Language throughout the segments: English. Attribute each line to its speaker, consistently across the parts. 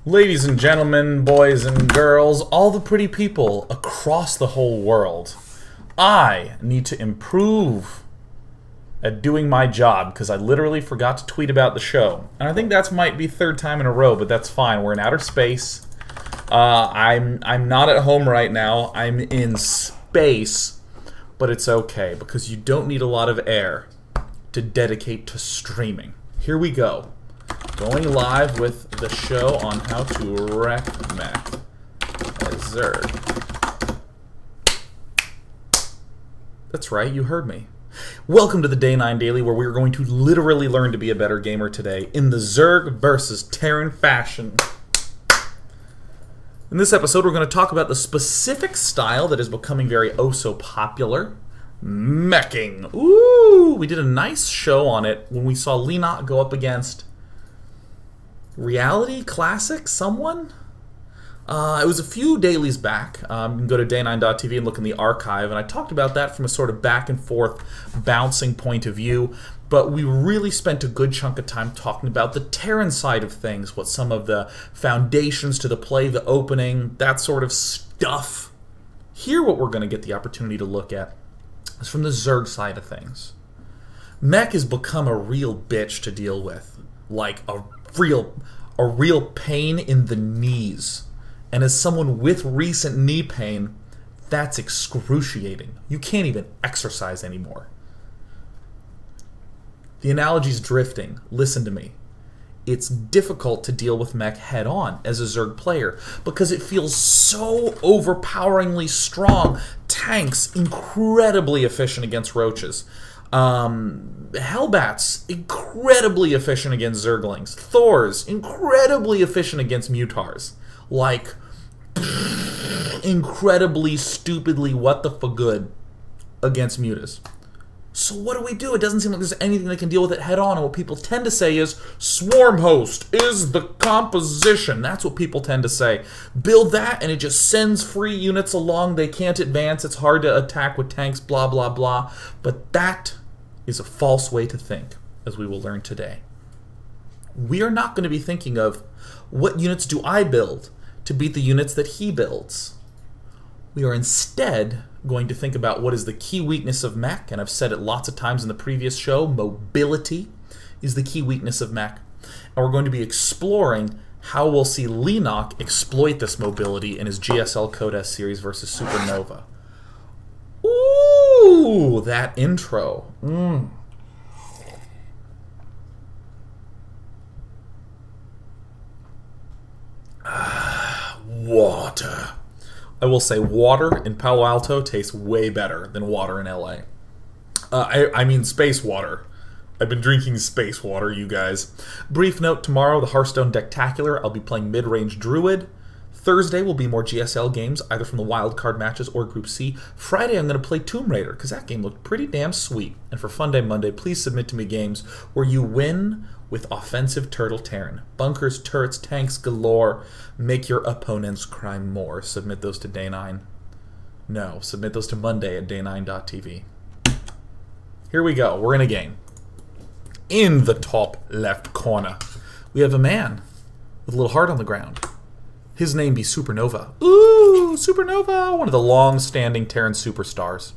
Speaker 1: Ladies and gentlemen, boys and girls, all the pretty people across the whole world, I need to improve at doing my job because I literally forgot to tweet about the show. And I think that might be third time in a row, but that's fine. We're in outer space. I'm not at home right now. I'm in space, but it's okay because you don't need a lot of air to dedicate to streaming. Here we go. Going live with the show on how to wreck Mech as Zerg. That's right, you heard me. Welcome to the Day 9 Daily, where we are going to literally learn to be a better gamer today in the Zerg versus Terran fashion. In this episode, we're going to talk about the specific style that is becoming very popular. Meching. Ooh, we did a nice show on it when we saw Leenock go up against Reality Classic someone? It was a few dailies back. You can go to day9.tv and look in the archive, and I talked about that from a sort of back and forth bouncing point of view, but we really spent a good chunk of time talking about the Terran side of things, what some of the foundations to the play, the opening, that sort of stuff. Here what we're going to get the opportunity to look at is from the Zerg side of things. Mech has become a real bitch to deal with, like a real pain in the knees. And as someone with recent knee pain, that's excruciating. You can't even exercise anymore. The analogy's drifting. Listen to me. It's difficult to deal with Mech head-on as a Zerg player because it feels so overpoweringly strong. Tanks, incredibly efficient against roaches. Hellbats, incredibly efficient against Zerglings. Thors, incredibly efficient against mutars. Like, incredibly, stupidly, what the fuck good against mutas. So what do? It doesn't seem like there's anything that can deal with it head-on, and what people tend to say is, Swarm Host is the composition. That's what people tend to say. Build that, and it just sends free units along. They can't advance. It's hard to attack with tanks, blah, blah, blah. But that is a false way to think, as we will learn today. We are not going to be thinking of, what units do I build to beat the units that he builds? We are instead going to think about what is the key weakness of Mech, and I've said it lots of times in the previous show, mobility is the key weakness of Mech. And we're going to be exploring how we'll see Leenock exploit this mobility in his GSL Code S series versus Supernova. Ooh, that intro. Water. I will say water in Palo Alto tastes way better than water in LA. I mean space water. I've been drinking space water, you guys. Brief note, tomorrow, the Hearthstone Decktacular, I'll be playing mid-range Druid. Thursday will be more GSL games, either from the wildcard matches or Group C. Friday, I'm going to play Tomb Raider, because that game looked pretty damn sweet. And for Fun Day Monday, please submit to me games where you win with offensive Turtle Terran. Bunkers, turrets, tanks galore. Make your opponents cry more. Submit those to Day 9. No, submit those to Monday at day9.tv. Here we go. We're in a game. In the top left corner, we have a man with a little heart on the ground. His name be Supernova. Ooh, Supernova! One of the long-standing Terran superstars.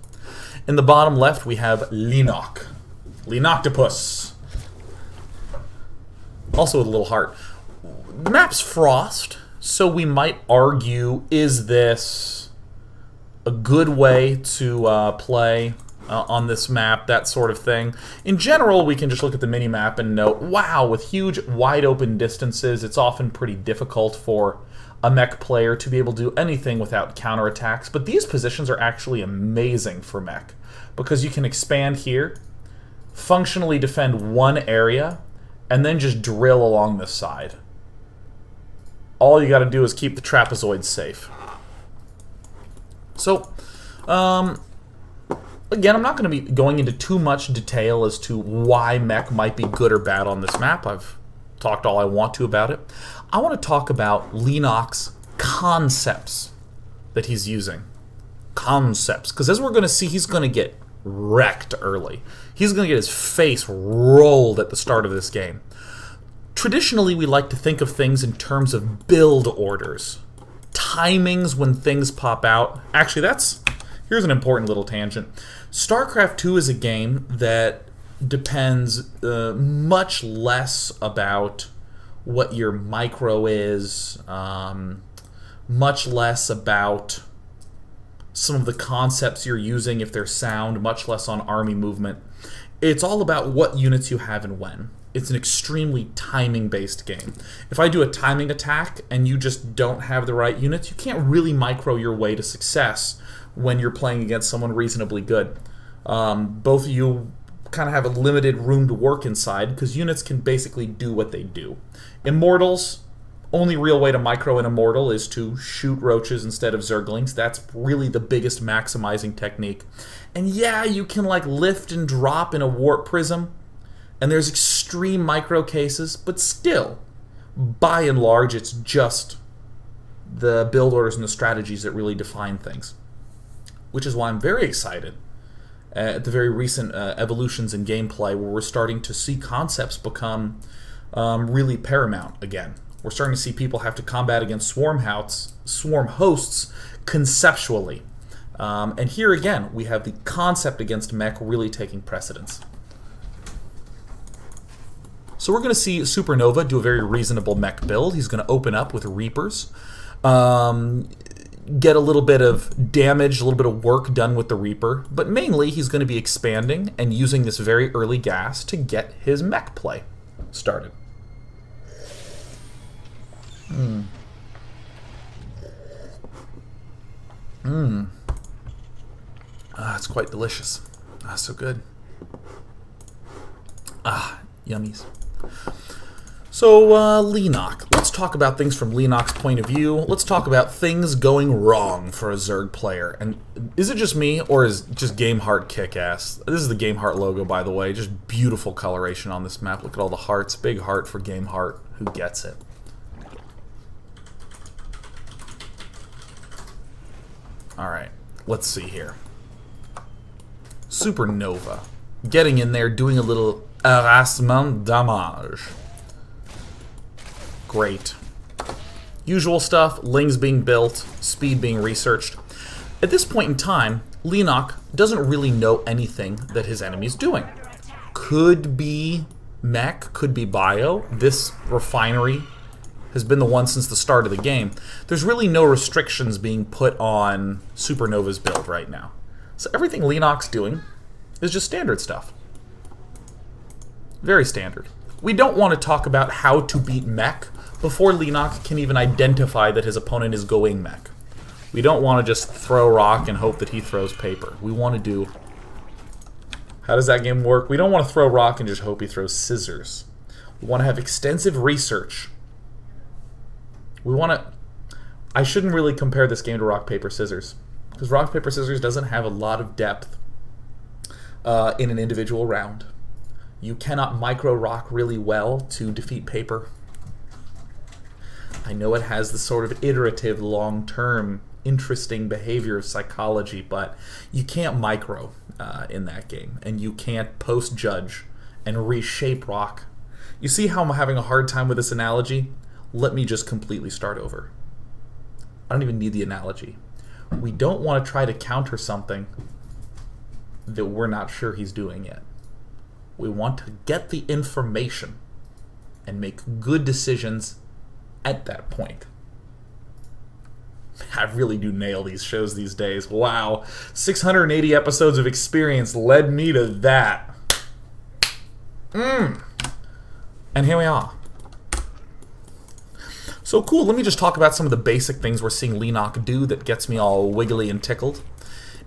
Speaker 1: In the bottom left, we have Leenock. Leenocktopus. Also with a little heart. The map's Frost, so we might argue, is this a good way to play on this map, that sort of thing. In general, we can just look at the mini-map and note, wow, with huge, wide-open distances, it's often pretty difficult for a Mech player to be able to do anything without counterattacks, but these positions are actually amazing for Mech, because you can expand here, functionally defend one area, and then just drill along this side. All you gotta do is keep the trapezoids safe. So, again, I'm not going to be going into too much detail as to why Mech might be good or bad on this map. I've talked all I want to about it. I want to talk about Leenock's concepts that he's using. Concepts. Because as we're going to see, he's going to get wrecked early. He's going to get his face rolled at the start of this game. Traditionally, we like to think of things in terms of build orders. Timings when things pop out. Actually, here's an important little tangent. StarCraft 2 is a game that depends much less about what your micro is, much less about some of the concepts you're using, if they're sound, much less on army movement. It's all about what units you have and when. It's an extremely timing-based game. If I do a timing attack and you just don't have the right units, you can't really micro your way to success when you're playing against someone reasonably good. Both of you kind of have a limited room to work inside because units can basically do what they do. Immortals, only real way to micro an immortal is to shoot roaches instead of zerglings. That's really the biggest maximizing technique. And yeah, you can like lift and drop in a warp prism, and there's extreme micro cases, but still, by and large, it's just the build orders and the strategies that really define things. Which is why I'm very excited at the very recent evolutions in gameplay where we're starting to see concepts become really paramount again. We're starting to see people have to combat against swarm hosts conceptually. And here again, we have the concept against Mech really taking precedence. So we're going to see Supernova do a very reasonable Mech build. He's going to open up with Reapers. Get a little bit of damage, a little bit of work done with the Reaper, but mainly he's going to be expanding and using this very early gas to get his Mech play started. It's quite delicious. So good. Yummies. So, Leenock. Let's talk about things from Leenock's point of view. Let's talk about things going wrong for a Zerg player. And is it just me, or is just Gameheart kick-ass? This is the Gameheart logo, by the way. Just beautiful coloration on this map. Look at all the hearts. Big heart for Gameheart. Who gets it? Alright, let's see here. Supernova. Getting in there, doing a little harassment damage. Great. Usual stuff, Lings being built, speed being researched. At this point in time, Leenock doesn't really know anything that his enemy's doing. Could be Mech, could be bio. This refinery has been the one since the start of the game. There's really no restrictions being put on Supernova's build right now. So everything Leenock's doing is just standard stuff. Very standard. We don't want to talk about how to beat Mech before Leenock can even identify that his opponent is going Mech. We don't want to just throw rock and hope that he throws paper. We want to do... How does that game work? We don't want to throw rock and just hope he throws scissors. We want to have extensive research. We want to... I shouldn't really compare this game to rock, paper, scissors. Because rock, paper, scissors doesn't have a lot of depth in an individual round. You cannot micro rock really well to defeat paper. I know it has the sort of iterative, long-term, interesting behavior of psychology, but you can't micro in that game, and you can't post-judge and reshape rock. You see how I'm having a hard time with this analogy? Let me just completely start over. I don't even need the analogy. We don't want to try to counter something that we're not sure he's doing yet. We want to get the information and make good decisions at that point. I really do nail these shows these days. Wow. 680 episodes of experience led me to that. And here we are. So cool, let me just talk about some of the basic things we're seeing Leenock do that gets me all wiggly and tickled.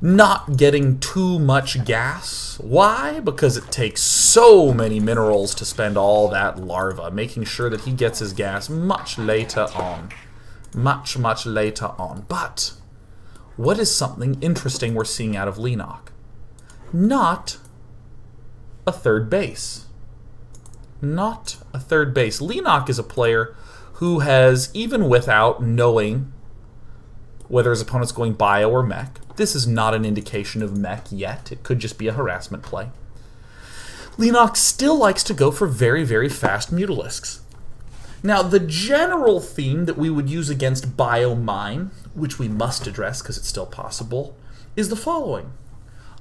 Speaker 1: Not getting too much gas. Why? Because it takes so many minerals to spend all that larva, making sure that he gets his gas much later on. Much, much later on. But what is something interesting we're seeing out of Leenock? Not a third base. Not a third base. Leenock is a player who has, even without knowing whether his opponent's going bio or Mech, this is not an indication of Mech yet. It could just be a harassment play. Leenock still likes to go for very, very fast mutalisks. Now, the general theme that we would use against biomine, which we must address because it's still possible, is the following.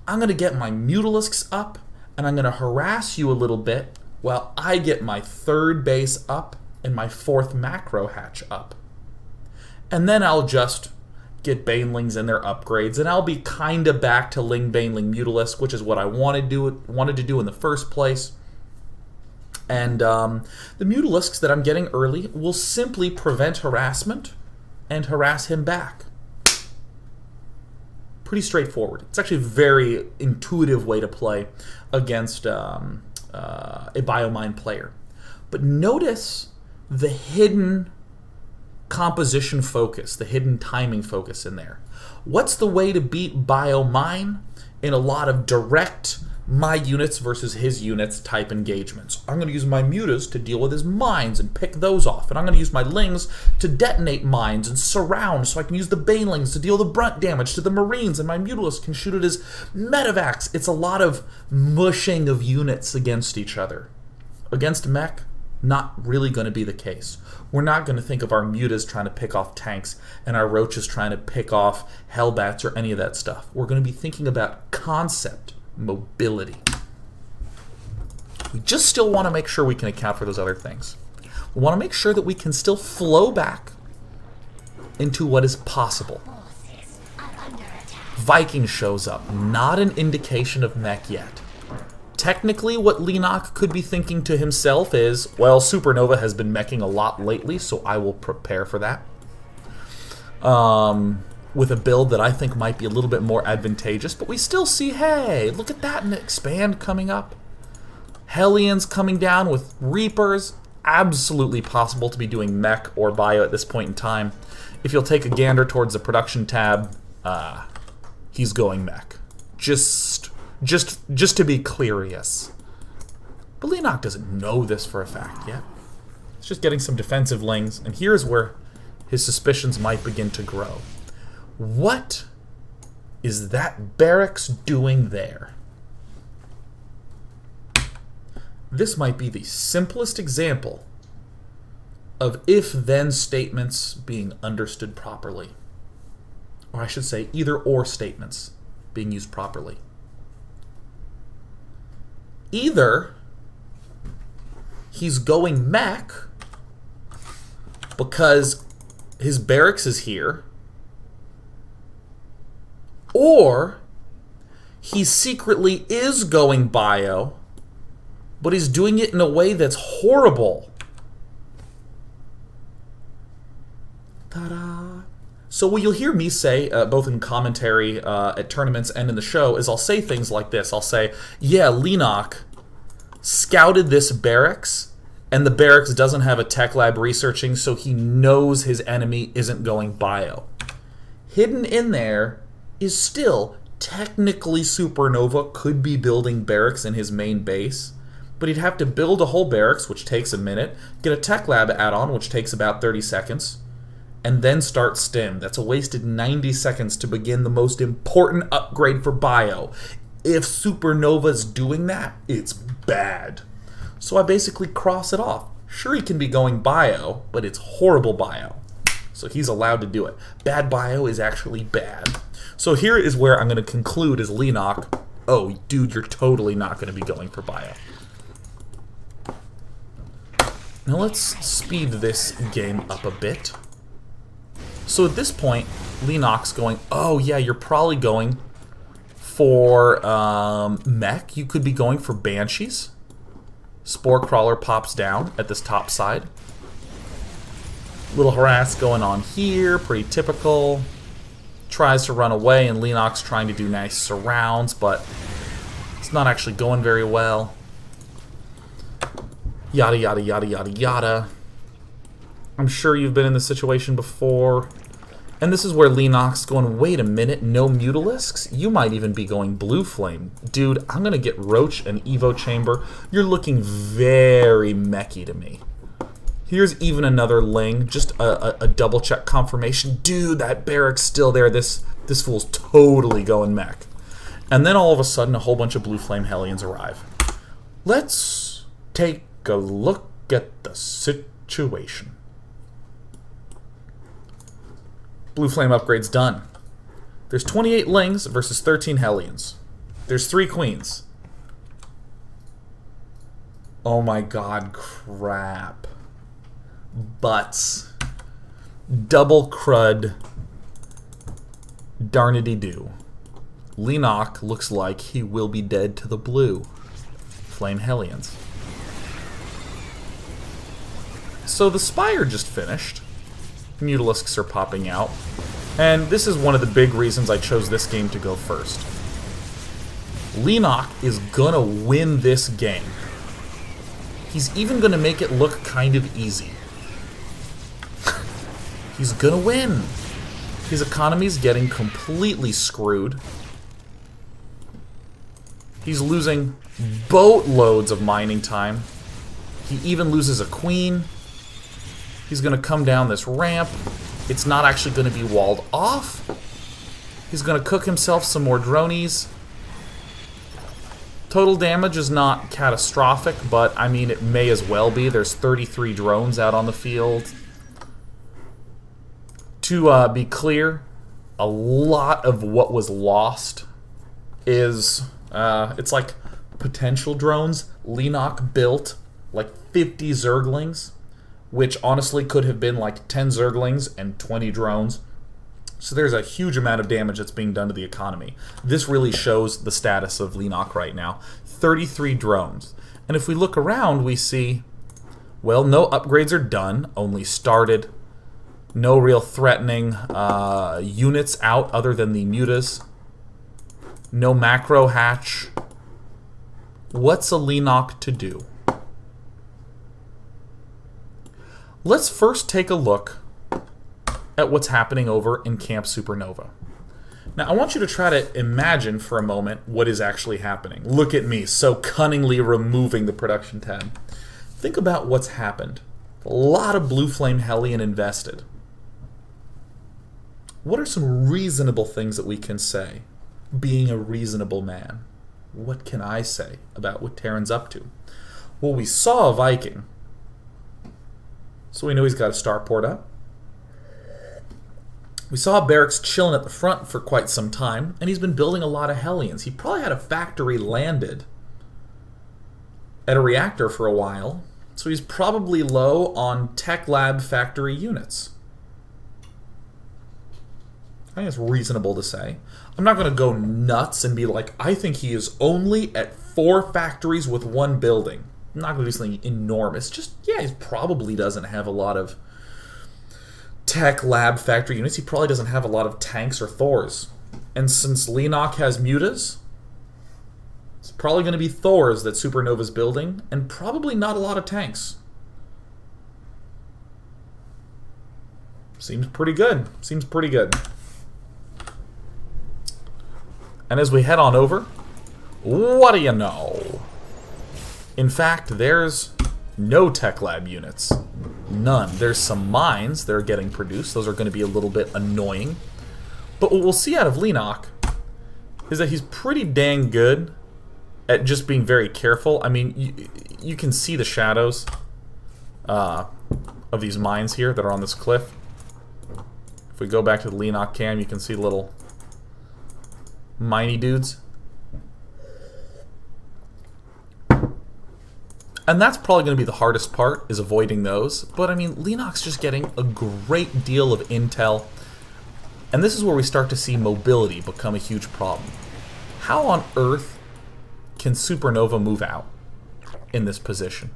Speaker 1: I'm going to get my mutalisks up, and I'm going to harass you a little bit while I get my 3rd base up and my 4th macro hatch up. And then I'll just get banelings and their upgrades, and I'll be kind of back to baneling mutalisk, which is what I wanted to do in the first place. And the mutalisks that I'm getting early will simply prevent harassment and harass him back. Pretty straightforward. It's actually a very intuitive way to play against a biomine player. But notice the hidden composition focus, the hidden timing focus in there. What's the way to beat biomine in a lot of direct my units versus his units type engagements? I'm going to use my mutas to deal with his mines and pick those off. And I'm going to use my lings to detonate mines and surround, so I can use the banelings to deal the brunt damage to the marines, and my mutalisk can shoot it as medevacs. It's a lot of mushing of units against each other. Against mech, not really going to be the case. We're not going to think of our mutas trying to pick off tanks and our roaches trying to pick off hellbats or any of that stuff. We're going to be thinking about concept, mobility. We just still want to make sure we can account for those other things. We want to make sure that we can still flow back into what is possible. Viking shows up, not an indication of mech yet. Technically, what Leenock could be thinking to himself is, well, Supernova has been meching a lot lately, so I will prepare for that. With a build that I think might be a little bit more advantageous, but we still see, hey, look at that, and expand coming up. Hellions coming down with Reapers. Absolutely possible to be doing mech or bio at this point in time. If you'll take a gander towards the production tab, he's going mech. Just to be curious. But Leenock doesn't know this for a fact yet. It's just getting some defensive lings, and here's where his suspicions might begin to grow. What is that barracks doing there? This might be the simplest example of if-then statements being understood properly. Or I should say either-or statements being used properly. Either he's going mech because his barracks is here, or he secretly is going bio, but he's doing it in a way that's horrible. Ta-da! So what you'll hear me say, both in commentary at tournaments and in the show, is I'll say things like this. I'll say, yeah, Leenock scouted this barracks, and the barracks doesn't have a tech lab researching, so he knows his enemy isn't going bio. Hidden in there is still, technically Supernova could be building barracks in his main base, but he'd have to build a whole barracks, which takes a minute, get a tech lab add-on, which takes about 30 seconds, and then start stim. That's a wasted 90 seconds to begin the most important upgrade for bio. If Supernova's doing that, it's bad. So I basically cross it off. Sure, he can be going bio, but it's horrible bio. So he's allowed to do it. Bad bio is actually bad. So here is where I'm going to conclude as Leenock. Oh, dude, you're totally not going to be going for bio. Now let's speed this game up a bit. So at this point, Leenock's going, oh yeah, you're probably going for mech. You could be going for banshees. Spore crawler pops down at this top side. Little harass going on here, pretty typical. Tries to run away, and Leenock's trying to do nice surrounds, but it's not actually going very well. Yada, yada, yada, yada, yada. I'm sure you've been in this situation before. And this is where Leenock's going, wait a minute, no mutalisks? You might even be going blue flame. Dude, I'm going to get roach and evo chamber. You're looking very mechy to me. Here's even another ling, just a double check confirmation. Dude, that barrack's still there. This fool's totally going mech. And then all of a sudden, a whole bunch of blue flame hellions arrive. Let's take a look at the situation. situation. Blue flame upgrade's done. There's 28 lings versus 13 hellions. There's 3 queens. Oh my god, crap. Butts. Double crud. Darnity-doo. Leenock looks like he will be dead to the blue. Flame hellions. So the Spire just finished. Mutalisks are popping out. And this is one of the big reasons I chose this game to go first. Leenock is gonna win this game. He's even gonna make it look kind of easy. He's gonna win. His economy's getting completely screwed. He's losing boatloads of mining time. He even loses a queen. He's gonna come down this ramp. It's not actually gonna be walled off. He's gonna cook himself some more dronies. Total damage is not catastrophic, but I mean it may as well be. There's 33 drones out on the field. To be clear, a lot of what was lost is, it's like potential drones. Leenock built like 50 Zerglings, which honestly could have been like 10 Zerglings and 20 drones. So there's a huge amount of damage that's being done to the economy. This really shows the status of Leenock right now. 33 drones. And if we look around, we see, well, no upgrades are done, only started. No real threatening units out other than the mutas. No macro hatch. What's a Leenock to do? Let's first take a look at what's happening over in Camp Supernova. Now, I want you to try to imagine for a moment what is actually happening. Look at me, so cunningly removing the production tab. Think about what's happened. A lot of Blue Flame Hellion invested. What are some reasonable things that we can say? Being a reasonable man. What can I say about what Terran's up to? Well, we saw a Viking. So we know he's got a starport up. We saw Barracks chilling at the front for quite some time, and he's been building a lot of Hellions. He probably had a factory landed at a reactor for a while, so he's probably low on tech lab factory units. I think it's reasonable to say. I'm not going to go nuts and be like, I think he is only at 4 factories with 1 building. I'm not going to do something enormous. Just, yeah, he probably doesn't have a lot of tech lab factory units. He probably doesn't have a lot of tanks or thors. And since Leenock has mutas, it's probably going to be thors that Supernova's building, and probably not a lot of tanks. Seems pretty good. Seems pretty good. And as we head on over, what do you know? In fact, there's no tech lab units. None. There's some mines that are getting produced. Those are going to be a little bit annoying. But what we'll see out of Leenock is that he's pretty dang good at just being very careful. I mean, you can see the shadows of these mines here that are on this cliff. If we go back to the Leenock cam, you can see little miney dudes. And that's probably going to be the hardest part, is avoiding those. But I mean, Leenock's just getting a great deal of intel. And this is where we start to see mobility become a huge problem. How on earth can Supernova move out in this position?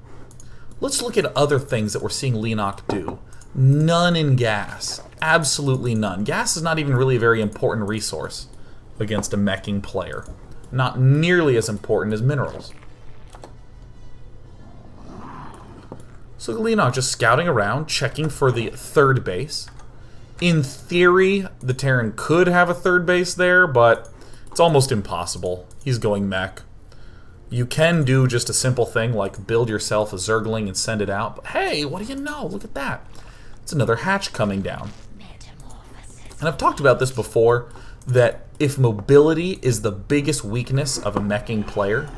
Speaker 1: Let's look at other things that we're seeing Leenock do. None in gas. Absolutely none. Gas is not even really a very important resource against a meching player. Not nearly as important as minerals. So Leenock just scouting around, checking for the 3rd base. In theory, the Terran could have a 3rd base there, but it's almost impossible. He's going mech. You can do just a simple thing like build yourself a Zergling and send it out. But hey, what do you know? Look at that. It's another hatch coming down. And I've talked about this before, that if mobility is the biggest weakness of a meching player,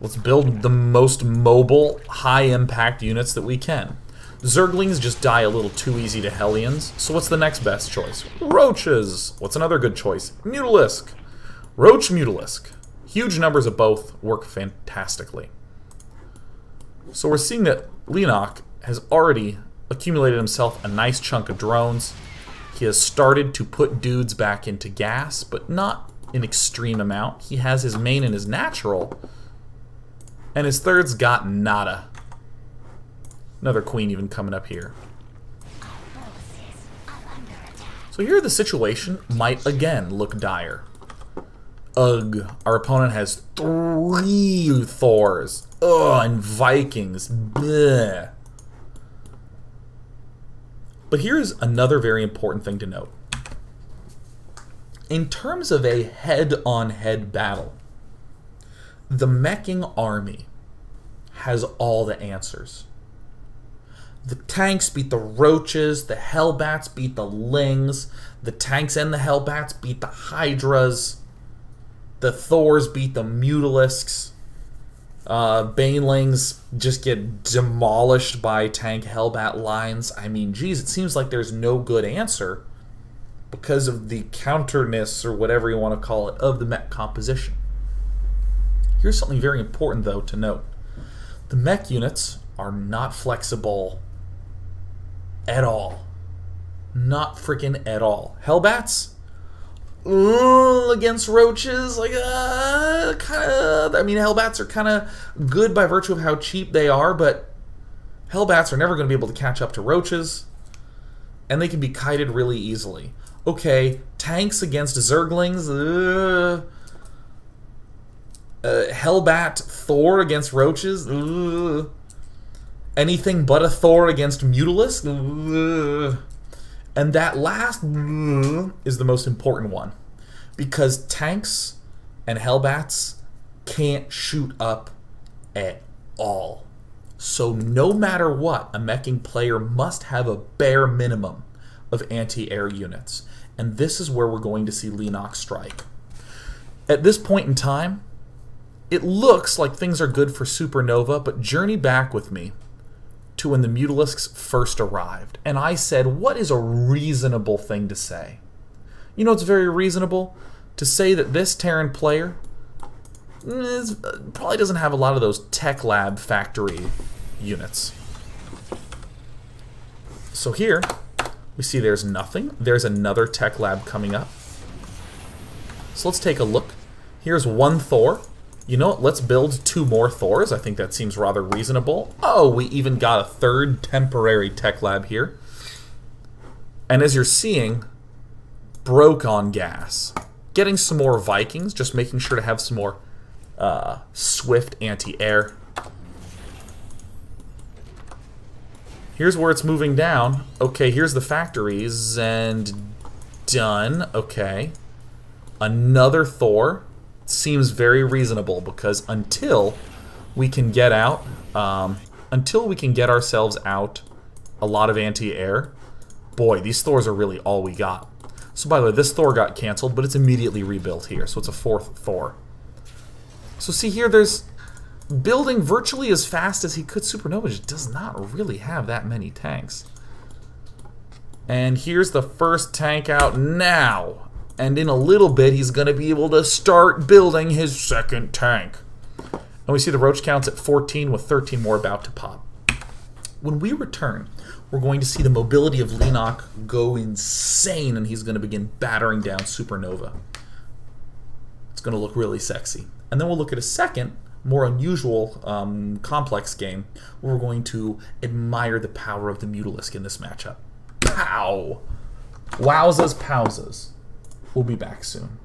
Speaker 1: Let's build the most mobile, high-impact units that we can. Zerglings just die a little too easy to Hellions, so what's the next best choice? Roaches! What's another good choice? Mutalisk! Roach Mutalisk. Huge numbers of both work fantastically. So we're seeing that Leenock has already accumulated himself a nice chunk of drones. He has started to put dudes back into gas, but not an extreme amount. He has his main and his natural, and his third's got nada. Another queen even coming up here. So here the situation might again look dire. Ugh, our opponent has 3 Thors. Ugh, and Vikings. Bleh. But here's another very important thing to note. In terms of a head-on-head battle, the meching army has all the answers. The tanks beat the roaches, the hellbats beat the lings, the tanks and the hellbats beat the hydras, the thors beat the mutalisks, banelings just get demolished by tank hellbat lines. I mean, geez, it seems like there's no good answer because of the counterness, or whatever you want to call it, of the mech composition. Here's something very important, though, to note. The mech units are not flexible at all. Not freaking at all. Hellbats? Against roaches? Like, kinda... I mean, hellbats are kind of good by virtue of how cheap they are, but hellbats are never going to be able to catch up to roaches, and they can be kited really easily. Okay, tanks against zerglings? Hellbat Thor against roaches? Anything but a Thor against mutalisk? And that last is the most important one, because tanks and hellbats can't shoot up at all. So no matter what, a meching player must have a bare minimum of anti-air units. And this is where we're going to see Leenock strike. At this point in time, it looks like things are good for Supernova, but journey back with me to when the Mutalisks first arrived. And I said, what is a reasonable thing to say? You know, it's very reasonable to say that this Terran player probably doesn't have a lot of those tech lab factory units. So here, we see there's nothing. There's another tech lab coming up. So let's take a look. Here's one Thor. You know what? Let's build 2 more Thors. I think that seems rather reasonable. Oh, we even got a 3rd temporary tech lab here. And as you're seeing, broke on gas. Getting some more Vikings, just making sure to have some more swift anti-air. Here's where it's moving down. Okay, here's the factories, and done. Okay. Another Thor. Seems very reasonable, because until we can get out, until we can get ourselves out a lot of anti-air, boy, these Thors are really all we got. So by the way, this Thor got canceled, but it's immediately rebuilt here, so it's a 4th Thor. So see here, there's building virtually as fast as he could. Supernova just does not really have that many tanks. And here's the first tank out now. And in a little bit, he's going to be able to start building his 2nd tank. And we see the roach counts at 14 with 13 more about to pop. When we return, we're going to see the mobility of Leenock go insane, and he's going to begin battering down Supernova. It's going to look really sexy. And then we'll look at a second, more unusual, complex game where we're going to admire the power of the Mutalisk in this matchup. Pow! Wowzas, powzas. We'll be back soon.